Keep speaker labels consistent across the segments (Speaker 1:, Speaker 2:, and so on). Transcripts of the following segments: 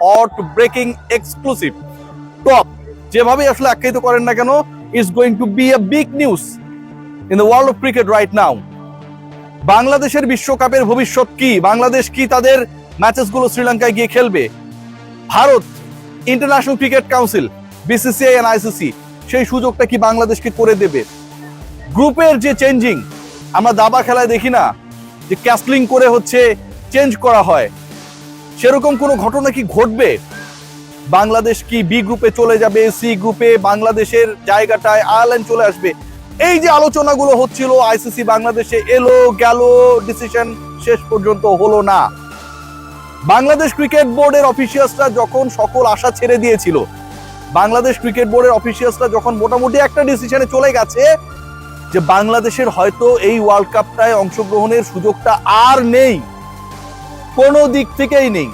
Speaker 1: Hot breaking exclusive top যেভাবে আসলে আখ্যায়িত করেন না কেন, is going to be a big news in the world of cricket right now. বাংলাদেশের বিশ্বকাপের ভবিষ্যৎ কি? বাংলাদেশ কি তাদের ম্যাচেসগুলো শ্রীলঙ্কায় গিয়ে খেলবে? Bharat, international cricket council, BCCI and ICC সেই সুযোগটা কি বাংলাদেশকে করে দেবে? গ্রুপের যে চেঞ্জিং, আমরা দাবা খেলায় দেখি না যে ক্যাসলিং করে হচ্ছে চেঞ্জ করা হয়, সেরকম কোনো ঘটনা কি ঘটবে? বাংলাদেশ কি বি গ্রুপে চলে যাবে, সি গ্রুপে বাংলাদেশের জায়গাটায় আয়ারল্যান্ড চলে আসবে? এই যে আলোচনাগুলো হচ্ছিল, আইসিসি বাংলাদেশে এলো গেল, ডিসিশন শেষ পর্যন্ত হলো না। বাংলাদেশ ক্রিকেট বোর্ডের অফিসিয়ালসরা যখন সকল আশা ছেড়ে দিয়েছিল, বাংলাদেশ ক্রিকেট বোর্ডের অফিসিয়ালসরা যখন মোটামুটি একটা ডিসিশনে চলে গেছে যে বাংলাদেশের হয়তো এই ওয়ার্ল্ড কাপটায় অংশগ্রহণের সুযোগটা আর নেই, কোনো দিক থেকেই নেই,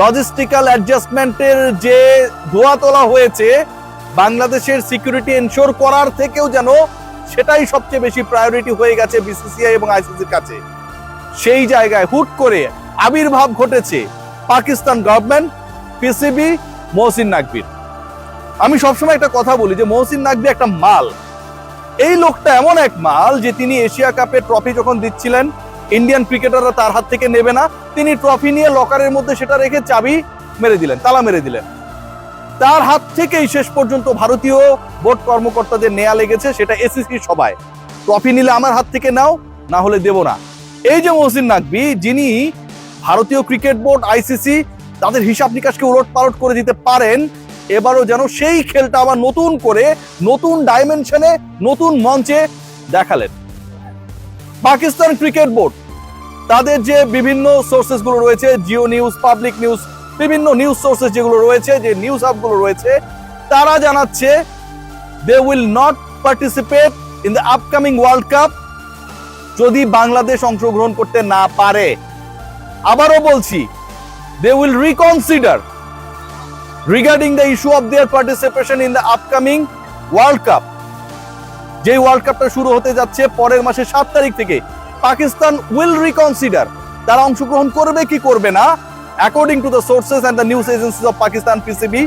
Speaker 1: লজিস্টিক্যাল অ্যাডজাস্টমেন্টের যে ধোয়া তোলা হয়েছে বাংলাদেশের সিকিউরিটি এনশোর করার থেকেও যেন সেটাই সবচেয়ে বেশি প্রায়োরিটি হয়ে গেছে বিসিসিআই এবং আইসিসির কাছে। সেই জায়গায় হুট করে আবির্ভাব ঘটেছে পাকিস্তান গভর্নমেন্ট, পিসিবি, মহসিন নাকভির। আমি সবসময় একটা কথা বলি যে মহসিন নাকভি একটা মাল। এই লোকটা এমন এক মাল যে তিনি এশিয়া কাপের ট্রফি যখন দিচ্ছিলেন, ইন্ডিয়ান ক্রিকেটাররা তার হাত থেকে নেবে না, তিনি ট্রফি নিয়ে লকারের মধ্যে সেটা রেখে চাবি মেরে দিলেন, তালা মেরে দিলেন। তার হাত থেকেই শেষ পর্যন্ত ভারতীয় বোর্ড কর্মকর্তাদের নেয়া লেগেছে, সেটা এসিসি সভায়, ট্রফি নিলে আমার হাত থেকে নাও, না হলে দেব না। এই যে মহসিন নাকভি, যিনি ভারতীয় ক্রিকেট বোর্ড, আইসিসি তাদের হিসাব নিকাশকে উলট পালট করে দিতে পারেন, এবারও যেন সেই খেলটা আবার নতুন করে নতুন ডাইমেনশনে নতুন মঞ্চে দেখালেন। পাকিস্তান ক্রিকেট বোর্ড তাদের যে বিভিন্ন সোর্সেস গুলো রয়েছে, জিও নিউজ, পাবলিক নিউজ, বিভিন্ন নিউজ সোর্সেস যেগুলো রয়েছে, যে নিউজ হাবগুলো রয়েছে, তারা জানাচ্ছে they will not participate in the upcoming world cup যদি বাংলাদেশ অংশগ্রহণ করতে না পারে। আবারও বলছি, they will reconsider regarding the issue of their participation in the upcoming world cup. যে ওয়ার্ল্ড কাপটা শুরু হতে যাচ্ছে পরের মাসের 7 তারিখ থেকে, পাকিস্তান উইল রিকনসিডার তারা অংশগ্রহণ করবে কি করবে না। According to the sources and the news agencies of Pakistan, PCB,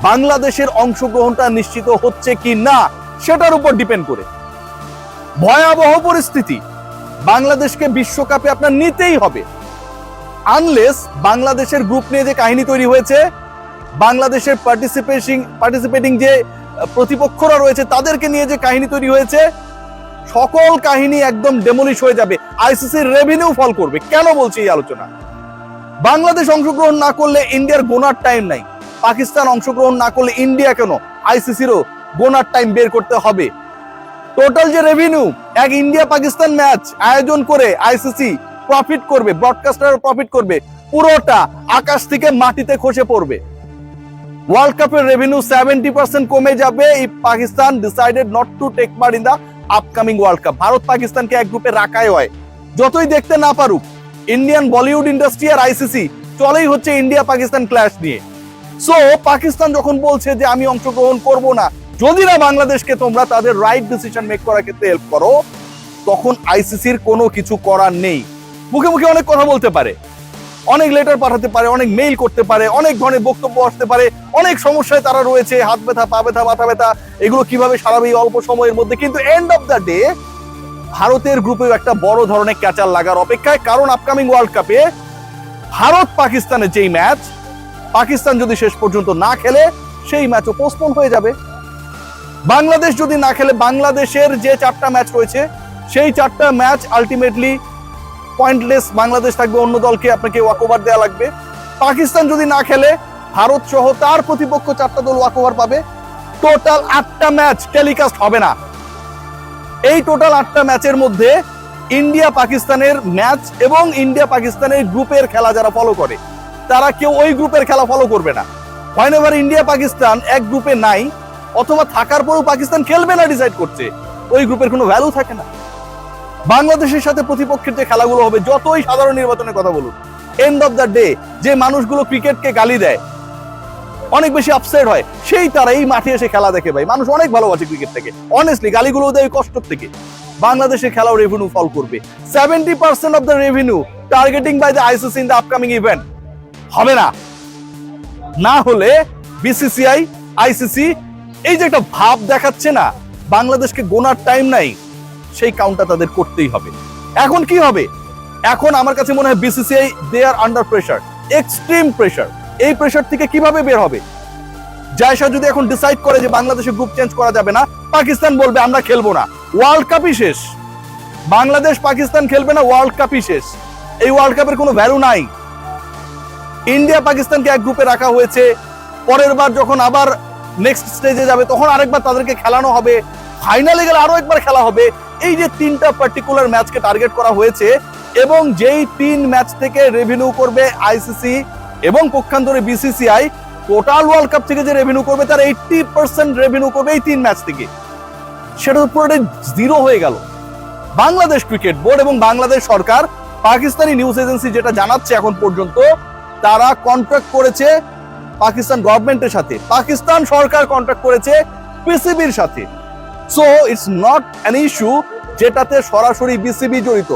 Speaker 1: বাংলাদেশের অংশগ্রহণটা নিশ্চিত হচ্ছে কি না সেটার উপর ডিপেন্ড করে। ভয়াবহ পরিস্থিতি, বাংলাদেশকে বিশ্বকাপে আপনার নিতেই হবে, আনলেস বাংলাদেশের গ্রুপ নিয়ে যে কাহিনী তৈরি হয়েছে, বাংলাদেশের পার্টিসিপেটিং যে প্রতিপক্ষরা রয়েছে তাদেরকে নিয়ে যে কাহিনী তৈরি হয়েছে, সকল কাহিনী একদম ডেমোলিশ হয়ে যাবে, আইসিসির রেভিনিউ ফল করবে। কেন বলছি এই আলোচনা? বাংলাদেশ অংশগ্রহণ না করলে ইন্ডিয়ার গোনার টাইম নাই, পাকিস্তান অংশগ্রহণ না করলে ইন্ডিয়া কেন, আইসিসিরও গোনার টাইম বের করতে হবে। টোটাল যে রেভিনিউ এক ইন্ডিয়া পাকিস্তান ম্যাচ আয়োজন করে আইসিসি প্রফিট করবে, ব্রডকাস্টার প্রফিট করবে, পুরোটা আকাশ থেকে মাটিতে খসে পড়বে। ওয়ার্ল্ড কাপের রেভিনিউ 70% কমে যাবে if Pakistan decided not to take part in the upcoming world cup. Bharat পাকিস্তানকে এক গ্রুপে রাখাই হয়, যতই দেখতে না পারুক। ইন্ডিয়ান বলিউড ইন্ডাস্ট্রি আর আইসিসি চলেই হচ্ছে ইন্ডিয়া পাকিস্তান ক্ল্যাশ নিয়ে। সো পাকিস্তান যখন বলছে যে আমি অংশগ্রহণ করব না যদি না বাংলাদেশকে তোমরা তাদের রাইট ডিসিশন মেক করার ক্ষেত্রে হেল্প করো, তখন আইসিসির কোনো কিছু করার নেই। মুখে মুখে অনেক কথা বলতে পারে, অনেক লেটার পাঠাতে পারে, অনেক মেইল করতে পারে, অনেক ধরনের বক্তব্য আসতে পারে, অনেক সমস্যায় তারা রয়েছে, হাত ব্যথা, পা ব্যথা, মাথা ব্যথা, এগুলো কিভাবে সারাবে এই অল্প সময়ের মধ্যে। কিন্তু এন্ড অফ দ্য ডে ভারতের গ্রুপেও একটা বড় ধরনের ক্যাচার লাগার অপেক্ষায়, কারণ আপকামিং ওয়ার্ল্ড কাপে ভারত পাকিস্তানের যেই ম্যাচ, পাকিস্তান যদি শেষ পর্যন্ত না খেলে সেই ম্যাচও পোস্টপোন হয়ে যাবে। বাংলাদেশ যদি না খেলে, বাংলাদেশের যে 4টা ম্যাচ রয়েছে সেই 4টা ম্যাচ আলটিমেটলি পয়েন্টলেস, বাংলাদেশ থাকবে, অন্য দলকে আপনাকে ওয়াকওভার দেওয়া লাগবে। পাকিস্তান যদি না খেলে, ভারত সহ তার প্রতিপক্ষ 4টা দল ওয়াকওভার পাবে। টোটাল 8টা ম্যাচ টেলিকাস্ট হবে না। এই টোটাল 8টা ম্যাচের মধ্যে ইন্ডিয়া পাকিস্তানের ম্যাচ এবং ইন্ডিয়া পাকিস্তানের গ্রুপের খেলা যারা ফলো করে, তারা কেউ ওই গ্রুপের খেলা ফলো করবে না। হোয়েনেভার ইন্ডিয়া পাকিস্তান এক গ্রুপে নাই, অথবা থাকার পরেও পাকিস্তান খেলবে না ডিসাইড করছে, ওই গ্রুপের কোনো ভ্যালু থাকে না। বাংলাদেশের সাথে প্রতিপক্ষের যে খেলাগুলো হবে, যতই সাধারণ নির্বাচনের কথা বলুন, এন্ড অফ দ্য ডে যে মানুষগুলো ক্রিকেটকে গালি দেয়, অনেক বেশি আপসেট হয়, সেই তারা এই মাঠে এসে খেলা দেখে। ভাই, মানুষ অনেক ভালোবাসে ক্রিকেট থেকে, অনেস্টলি গালিগুলো দেয় কষ্ট থেকে। বাংলাদেশের খেলাও রেভিনিউ ফল করবে। 70% of the revenue targeting by the ICC in the upcoming event হবে না। না হলে বিসিসিআই, আইসিসি এই যে একটা ভাব দেখাচ্ছে না বাংলাদেশকে গোনার টাইম নাই, সেই কাউন্টটা তাদের করতেই হবে। এখন কি হবে? এখন আমার কাছে মনে হয় বিসিসিআই দে আর আন্ডার প্রেসার, এক্সট্রিম প্রেসার। এই প্রেসার থেকে কিভাবে বের হবে? জায়সা যদি এখন ডিসাইড করে যে বাংলাদেশে গ্রুপ চেঞ্জ করা যাবে না, পাকিস্তান বলবে আমরা খেলবো না, ওয়ার্ল্ড কাপই শেষ। বাংলাদেশ পাকিস্তান খেলবে না, ওয়ার্ল্ড কাপই শেষ। এই ওয়ার্ল্ড কাপের কোনো ভ্যালু নাই। ইন্ডিয়া পাকিস্তানকে এক গ্রুপে রাখা হয়েছে, পরের বার যখন আবার নেক্সট স্টেজে যাবে তখন আরেকবার তাদেরকে খেলানো হবে, ফাইনালে গেলে আরো একবার খেলা হবে। এই যে তিনটা পার্টিকুলার ম্যাচকে টার্গেট করা হয়েছে, এবং যেই 3 ম্যাচ থেকে রেভিনিউ করবে আইসিসি এবং পক্ষান্তরে বিসিসিআই, টোটাল ওয়ার্ল্ড কাপ থেকে যে রেভিনিউ করবে তার 80% রেভিনিউ করবে এই 3 ম্যাচ থেকে। সেটা তো পুরোটাই জিরো হয়ে গেল। বাংলাদেশ ক্রিকেট বোর্ড এবং বাংলাদেশ সরকার, পাকিস্তানি নিউজ এজেন্সি যেটা জানাচ্ছে এখন পর্যন্ত, তারা কন্ট্রাক্ট করেছে পাকিস্তান গভর্নমেন্টের সাথে, পাকিস্তান সরকার কন্ট্রাক্ট করেছে পিসিবির সাথে। So it's not an issue যেটাতে সরাসরি বিসিবি জড়িত।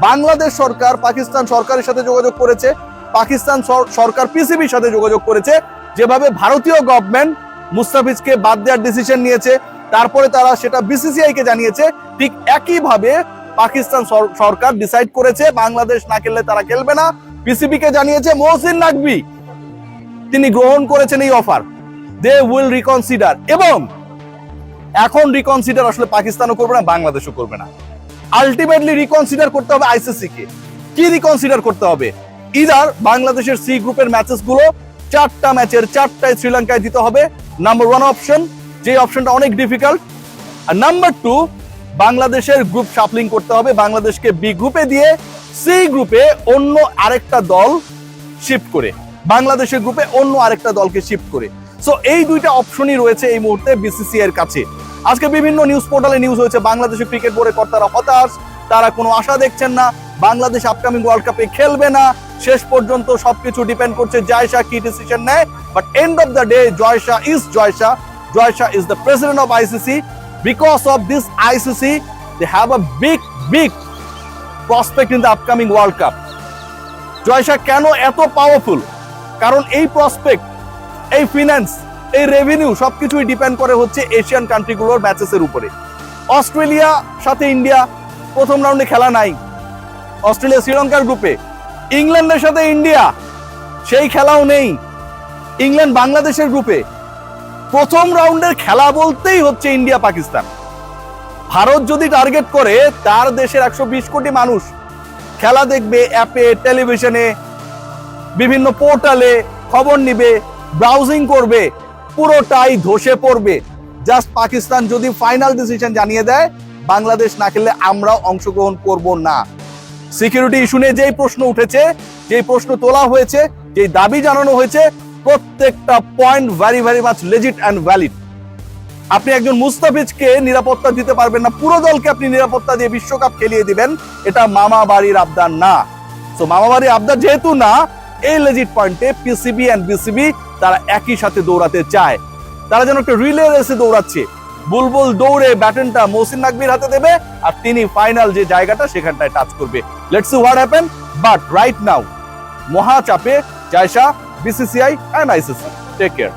Speaker 1: বাংলাদেশ সরকার পাকিস্তান সরকারের সাথে যোগাযোগ করেছে, পাকিস্তান সরকার পিসিবির সাথে যোগাযোগ করেছে। যেভাবে ভারতীয় গভর্নমেন্ট মুস্তাফিজকে বাদ দেওয়ার ডিসিশন নিয়েছে, তারপরে তারা সেটা বিসিসিআই কে জানিয়েছে, ঠিক একইভাবে পাকিস্তান সরকার ডিসাইড করেছে বাংলাদেশ না খেললে তারা খেলবে না। পিসিবি কে জানিয়েছে, মহসিন নাকভি তিনি গ্রহণ করেছেন এই অফার, দে উইল রিকনসিডার। এবং এখন রিকনসিডার আসলে পাকিস্তানও করবে না, বাংলাদেশও করবে না। আলটিমেটলি রিকনসিডার করতে হবে আইসিসি কে। কি রিকনসিডার করতে হবে? ইদার বাংলাদেশের সি গ্রুপের ম্যাচেস গুলো 4টা ম্যাচের 4টায় শ্রীলঙ্কায় দিতে হবে, নাম্বার 1 অপশন, যে অপশনটা অনেক ডিফিকাল্ট। আর নাম্বার 2, বাংলাদেশের গ্রুপ শাফলিং করতে হবে, বাংলাদেশকে বি গ্রুপে দিয়ে সি গ্রুপে অন্য আরেকটা দল শিফট করে, বাংলাদেশের গ্রুপে অন্য আরেকটা দলকে শিফট করে। সো এই 2টা অপশনই রয়েছে এই মুহূর্তে বিসিসিআই এর কাছে। আজকে বিভিন্ন নিউজ পোর্টালে নিউজ হয়েছে বাংলাদেশের ক্রিকেট বোর্ডের কর্তারা হতাশ, তারা কোনো আশা দেখছেন না, বাংলাদেশ আপকামিং ওয়ার্ল্ড কাপে খেলবে না। শেষ পর্যন্ত সবকিছু ডিপেন্ড করছে জয়শা কি ডিসিশন নেয়। But end of the day Jay Shah is Jay Shah. Jay Shah is the president of ICC. Because of this ICC they have a big prospect in the upcoming world cup. Jay Shah কেন এত পাওয়ারফুল? কারণ এই প্রসপেক্ট, এই ফিনান্স, এই রেভিনিউ সবকিছুই ডিপেন্ড করে হচ্ছে এশিয়ান কান্ট্রিগুলোর ম্যাচেসের উপরে। অস্ট্রেলিয়া সাথে ইন্ডিয়া প্রথম রাউন্ডে খেলা নাই, অস্ট্রেলিয়া শ্রীলঙ্কার গ্রুপে। ইংল্যান্ডের সাথে ইন্ডিয়া সেই খেলাও নেই, ইংল্যান্ড বাংলাদেশের গ্রুপে। প্রথম রাউন্ডের খেলা বলতেই হচ্ছে ইন্ডিয়া পাকিস্তান। ভারত যদি টার্গেট করে, তার দেশের 120 কোটি মানুষ খেলা দেখবে, অ্যাপে, টেলিভিশনে, বিভিন্ন পোর্টালে খবর নিবে, ব্রাউজিং করবে, পুরোটাই ধসে পড়বে। জাস্ট পাকিস্তান যদি ফাইনাল ডিসিশন জানিয়ে দেয় বাংলাদেশ না খেললে আমরাও অংশগ্রহণ করব না। সিকিউরিটি ইস্যু নিয়ে যেই প্রশ্ন উঠেছে, যেই প্রশ্ন তোলা হয়েছে, যেই দাবি জানানো হয়েছে, প্রত্যেকটা point very much legit and valid. আপনি একজন মুস্তাফিজকে নিরাপত্তা দিতে পারবেন না, পুরো দলকে আপনি নিরাপত্তা দিয়ে বিশ্বকাপ খেলিয়ে দিবেন, এটা মামা বাড়ির আবদার না। সো মামা বাড়ির আবদার যেহেতু না, এই লেজিট পয়েন্টে পিসিবি এন্ড বিসিবি তারা একই সাথে দৌড়াতে চায়। তারা যেন একটা রিলে রেসে দৌড়াচ্ছে, বুলবুল দৌড়ে ব্যাটনটা মহসিন নাকভির হাতে দেবে আর তিনি ফাইনাল যে জায়গাটা সেখানটায় টাচ করবে। Let's see what happen. But right now মহা চাপে Jay Shah, BCCI and ICC. Take care.